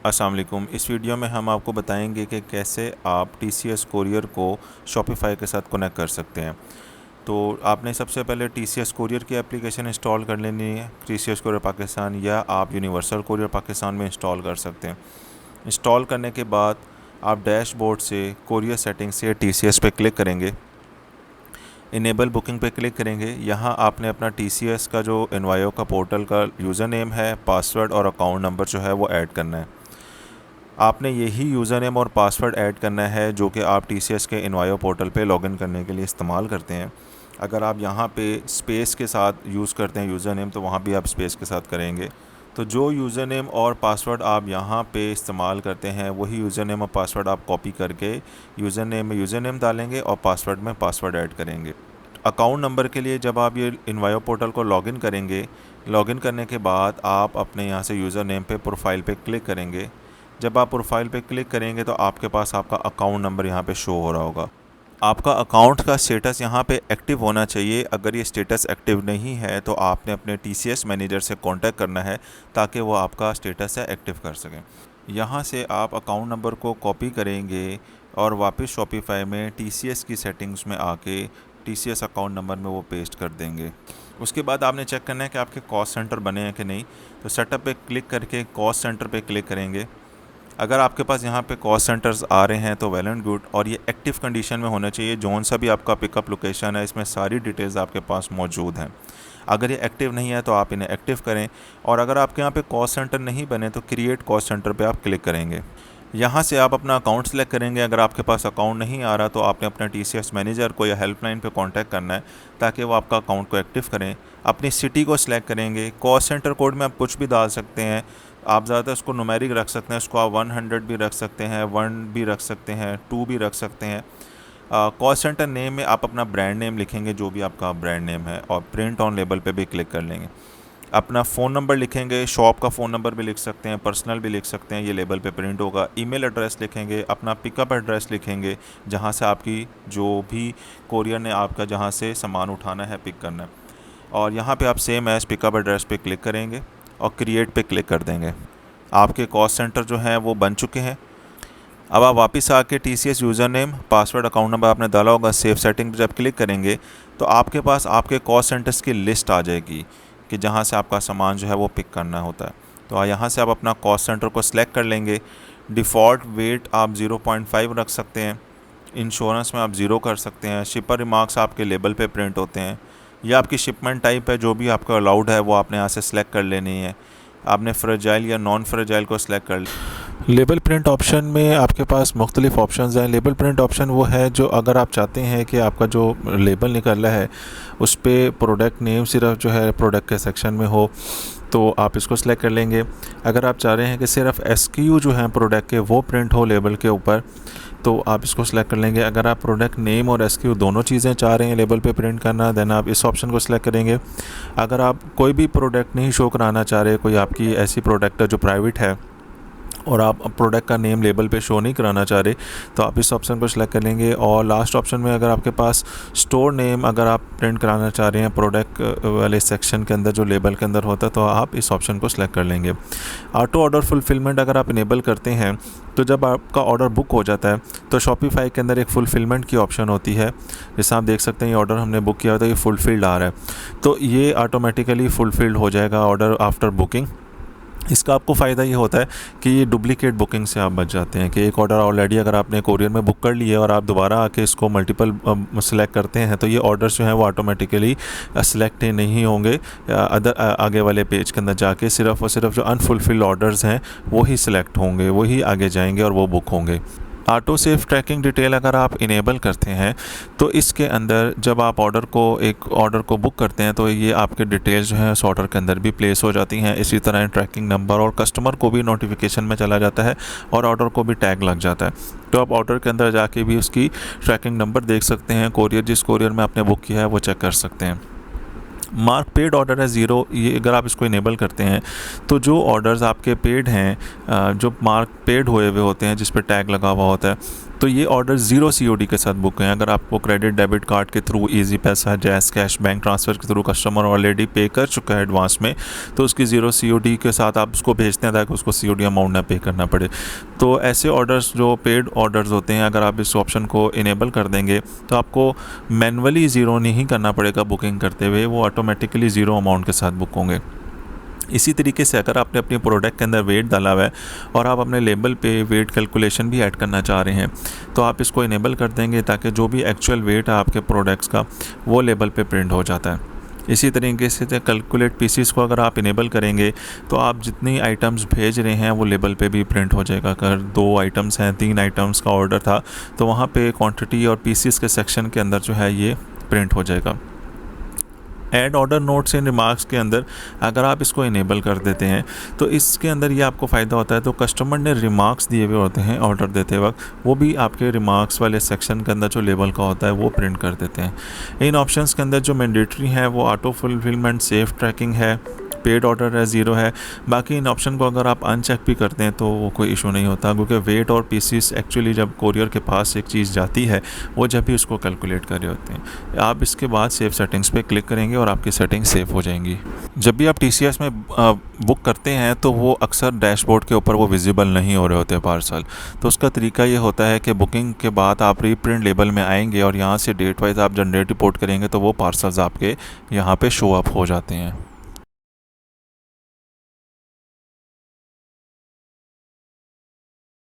अस्सलाम वालेकुम। इस वीडियो में हम आपको बताएंगे कि कैसे आप TCS कोरियर को शॉपिफाई के साथ कनेक्ट कर सकते हैं। तो आपने सबसे पहले TCS कोरियर की एप्लीकेशन इंस्टॉल कर लेनी है, TCS कोरियर पाकिस्तान, या आप यूनिवर्सल कोरियर पाकिस्तान में इंस्टॉल कर सकते हैं। इंस्टॉल करने के बाद आप डैशबोर्ड से कोरियर सेटिंग से TCS पे क्लिक करेंगे, इनेबल बुकिंग पे क्लिक करेंगे। यहाँ आपने अपना TCS का जो इनवायो का पोर्टल का यूज़र नेम है, पासवर्ड और अकाउंट नंबर जो है वो ऐड करना है। आपने यही यूज़र नेम और पासवर्ड ऐड करना है जो कि आप TCS के इनवायो पोर्टल पे लॉगिन करने के लिए इस्तेमाल करते हैं। अगर आप यहाँ पे स्पेस के साथ यूज़ करते हैं यूज़र नेम, तो वहाँ भी आप स्पेस के साथ करेंगे। तो जो यूज़र नेम और पासवर्ड आप यहाँ पे इस्तेमाल करते हैं वही यूज़र नेम और पासवर्ड आप कॉपी करके यूज़र नेम में यूज़र नेम डालेंगे और पासवर्ड में पासवर्ड ऐड करेंगे। अकाउंट नंबर के लिए जब आप ये इनवायो पोर्टल को लॉगिन करेंगे, लॉगिन करने के बाद आप अपने यहाँ से यूज़र नेम पे प्रोफाइल पे क्लिक करेंगे। जब आप प्रोफाइल पे क्लिक करेंगे तो आपके पास आपका अकाउंट नंबर यहाँ पे शो हो रहा होगा। आपका अकाउंट का स्टेटस यहाँ पे एक्टिव होना चाहिए। अगर ये स्टेटस एक्टिव नहीं है तो आपने अपने TCS मैनेजर से कांटेक्ट करना है ताकि वो आपका स्टेटस है एक्टिव कर सकें। यहाँ से आप अकाउंट नंबर को कॉपी करेंगे और वापस शॉपिफाई में TCS की सेटिंग्स में आके TCS अकाउंट नंबर में वो पेस्ट कर देंगे। उसके बाद आपने चेक करना है कि आपके कॉस्ट सेंटर बने हैं कि नहीं। तो सेटअप पे क्लिक करके कॉस्ट सेंटर पे क्लिक करेंगे। अगर आपके पास यहाँ पे कॉस्ट सेंटर्स आ रहे हैं तो वेल एंड गुड, और ये एक्टिव कंडीशन में होना चाहिए। जौन सा भी आपका पिकअप लोकेशन है इसमें सारी डिटेल्स आपके पास मौजूद हैं। अगर ये एक्टिव नहीं है तो आप इन्हें एक्टिव करें, और अगर आपके यहाँ पे कॉस्ट सेंटर नहीं बने तो क्रिएट कॉस्ट सेंटर पे आप क्लिक करेंगे। यहाँ से आप अपना अकाउंट सेलेक्ट करेंगे। अगर आपके पास अकाउंट नहीं आ रहा तो आपने अपना TCS मैनेजर को या हेल्पलाइन पे कांटेक्ट करना है ताकि वो आपका अकाउंट को एक्टिव करें। अपनी सिटी को सिलेक्ट करेंगे। कॉस्ट सेंटर कोड में आप कुछ भी डाल सकते हैं। आप ज़्यादातर उसको न्यूमेरिक रख सकते हैं, उसको आप 100 भी रख सकते हैं, 1 भी रख सकते हैं, 2 भी रख सकते हैं। कॉस्ट सेंटर नेम में आप अपना ब्रांड नेम लिखेंगे, जो भी आपका ब्रांड नेम है, और प्रिंट ऑन लेबल पे भी क्लिक कर लेंगे। अपना फ़ोन नंबर लिखेंगे, शॉप का फ़ोन नंबर भी लिख सकते हैं, पर्सनल भी लिख सकते हैं, ये लेबल पे प्रिंट होगा। ईमेल एड्रेस लिखेंगे, अपना पिकअप एड्रेस लिखेंगे जहाँ से आपकी जो भी कोरियर ने आपका जहाँ से सामान उठाना है, पिक करना है, और यहाँ पे आप सेम एज़ पिकअप एड्रेस पे क्लिक करेंगे और क्रिएट पे क्लिक कर देंगे। आपके कॉस्ट सेंटर जो हैं वो बन चुके हैं। अब आप वापस आके TCS user name, password, account number आपने डाला होगा, सेव सेटिंग पर जब क्लिक करेंगे तो आपके पास आपके कॉस्ट सेंटर्स की लिस्ट आ जाएगी कि जहाँ से आपका सामान जो है वो पिक करना होता है। तो यहाँ से आप अपना कॉस्ट सेंटर को सिलेक्ट कर लेंगे। डिफ़ॉल्ट वेट आप 0.5 रख सकते हैं। इंश्योरेंस में आप 0 कर सकते हैं। शिपर रिमार्क्स आपके लेबल पे प्रिंट होते हैं। यह आपकी शिपमेंट टाइप है, जो भी आपका अलाउड है वो आपने यहाँ से सिलेक्ट कर लेनी है। आपने फ्रेजाइल या नॉन फ्रेजाइल को सिलेक्ट कर लेबल प्रिंट ऑप्शन में आपके पास मुख्तलिफ ऑप्शंस हैं। लेबल प्रिंट ऑप्शन वो है जो अगर आप चाहते हैं कि आपका जो लेबल निकल रहा है उस पर प्रोडक्ट नेम सिर्फ जो है प्रोडक्ट के सेक्शन में हो, तो आप इसको सिलेक्ट कर लेंगे। अगर आप चाह रहे हैं कि सिर्फ SKU जो हैं प्रोडक्ट के वो प्रिंट हो लेबल के ऊपर, तो आप इसको सिलेक्ट कर लेंगे। अगर आप प्रोडक्ट नेम और SKU दोनों चीज़ें चाह रहे हैं लेबल पे प्रिंट करना, देन आप इस ऑप्शन को सिलेक्ट करेंगे। अगर आप कोई भी प्रोडक्ट नहीं शो कराना चाह रहे, कोई आपकी ऐसी प्रोडक्ट है जो प्राइवेट है और आप प्रोडक्ट का नेम लेबल पे शो नहीं कराना चाह रहे, तो आप इस ऑप्शन को सिलेक्ट कर लेंगे। और लास्ट ऑप्शन में अगर आपके पास स्टोर नेम अगर आप प्रिंट कराना चाह रहे हैं प्रोडक्ट वाले सेक्शन के अंदर जो लेबल के अंदर होता है, तो आप इस ऑप्शन को सिलेक्ट कर लेंगे। ऑटो ऑर्डर फुलफिलमेंट अगर आप इनेबल करते हैं तो जब आपका ऑर्डर बुक हो जाता है तो शॉपिफाई के अंदर एक फुलफिलमेंट की ऑप्शन होती है। जैसे आप देख सकते हैं ये ऑर्डर हमने बुक किया था, ये फुलफिल्ड आ रहा है, तो ये ऑटोमेटिकली फुलफिल्ड हो जाएगा ऑर्डर आफ्टर बुकिंग। इसका आपको फ़ायदा ये होता है कि ये डुप्लीकेट बुकिंग से आप बच जाते हैं कि एक ऑर्डर ऑलरेडी अगर आपने कोरियर में बुक कर लिया और आप दोबारा आके इसको मल्टीपल सेलेक्ट करते हैं तो ये ऑर्डर्स जो हैं वो ऑटोमेटिकली सेलेक्ट नहीं होंगे अदर आगे वाले पेज के अंदर जाके। सिर्फ और सिर्फ जो अनफुलफिल्ड ऑर्डर्स हैं वो ही सिलेक्ट होंगे, वही आगे जाएंगे और वो बुक होंगे। ऑटो सेव ट्रैकिंग डिटेल अगर आप इनेबल करते हैं तो इसके अंदर जब आप एक ऑर्डर को बुक करते हैं तो ये आपके डिटेल्स जो हैं उस ऑर्डर के अंदर भी प्लेस हो जाती हैं। इसी तरह ट्रैकिंग नंबर और कस्टमर को भी नोटिफिकेशन में चला जाता है और ऑर्डर को भी टैग लग जाता है। तो आप ऑर्डर के अंदर जाके भी उसकी ट्रैकिंग नंबर देख सकते हैं, कोरियर जिस कोरियर में आपने बुक किया है वो चेक कर सकते हैं। मार्क पेड ऑर्डर है 0, ये अगर आप इसको इनेबल करते हैं तो जो ऑर्डर्स आपके पेड हैं, जो मार्क पेड हुए होते हैं जिस पर टैग लगा हुआ होता है, तो ये ऑर्डर ज़ीरो COD के साथ बुक हैं। अगर आपको क्रेडिट डेबिट कार्ड के थ्रू, ईजी पैसा, जैस कैश, बैंक ट्रांसफ़र के थ्रू कस्टमर ऑलरेडी पे कर चुका है एडवांस में, तो उसकी ज़ीरो COD के साथ आप उसको भेजते हैं ताकि उसको COD अमाउंट ना पे करना पड़े। तो ऐसे ऑर्डर्स जो पेड ऑर्डर्स होते हैं, अगर आप इस ऑप्शन को इनेबल कर देंगे तो आपको मैनुअली ज़ीरो नहीं करना पड़ेगा बुकिंग करते हुए, वो ऑटोमेटिकली ज़ीरो अमाउंट के साथ बुक होंगे। इसी तरीके से अगर आपने अपने प्रोडक्ट के अंदर वेट डाला हुआ है और आप अपने लेबल पे वेट कैलकुलेशन भी ऐड करना चाह रहे हैं, तो आप इसको इनेबल कर देंगे ताकि जो भी एक्चुअल वेट है आपके प्रोडक्ट्स का वो लेबल पे प्रिंट हो जाता है। इसी तरीके से कैलकुलेट पीसीस को अगर आप इनेबल करेंगे तो आप जितनी आइटम्स भेज रहे हैं वो लेबल पे भी प्रिंट हो जाएगा। अगर 2 आइटम्स हैं, 3 आइटम्स का ऑर्डर था, तो वहाँ पे क्वांटिटी और पीसीस के सेक्शन के अंदर जो है ये प्रिंट हो जाएगा। Add order notes and remarks के अंदर अगर आप इसको इनेबल कर देते हैं तो इसके अंदर ये आपको फ़ायदा होता है। तो कस्टमर ने रिमार्क्स दिए हुए होते हैं ऑर्डर देते वक्त, वो भी आपके रिमार्क्स वाले सेक्शन के अंदर जो लेबल का होता है वो प्रिंट कर देते हैं। इन ऑप्शंस के अंदर जो मैंडेटरी है वो ऑटो फुलफिलमेंट, सेफ ट्रैकिंग है, पेड ऑर्डर है, ज़ीरो है। बाकी इन ऑप्शन को अगर आप अनचेक भी करते हैं तो वो कोई इशू नहीं होता, क्योंकि वेट और पीसीस एक्चुअली जब कोरियर के पास एक चीज़ जाती है वो जब भी उसको कैलकुलेट कर रहे होते हैं। आप इसके बाद सेव सेटिंग्स पे क्लिक करेंगे और आपकी सेटिंग सेव हो जाएंगी। जब भी आप TCS में बुक करते हैं तो वो अक्सर डैशबोर्ड के ऊपर वो विजिबल नहीं हो रहे होते पार्सल। तो उसका तरीका ये होता है कि बुकिंग के बाद आप रीप्रिंट लेबल में आएंगे और यहाँ से डेट वाइज आप जनरेट रिपोर्ट करेंगे तो वो पार्सल्स आपके यहाँ पे शो अप हो जाते हैं।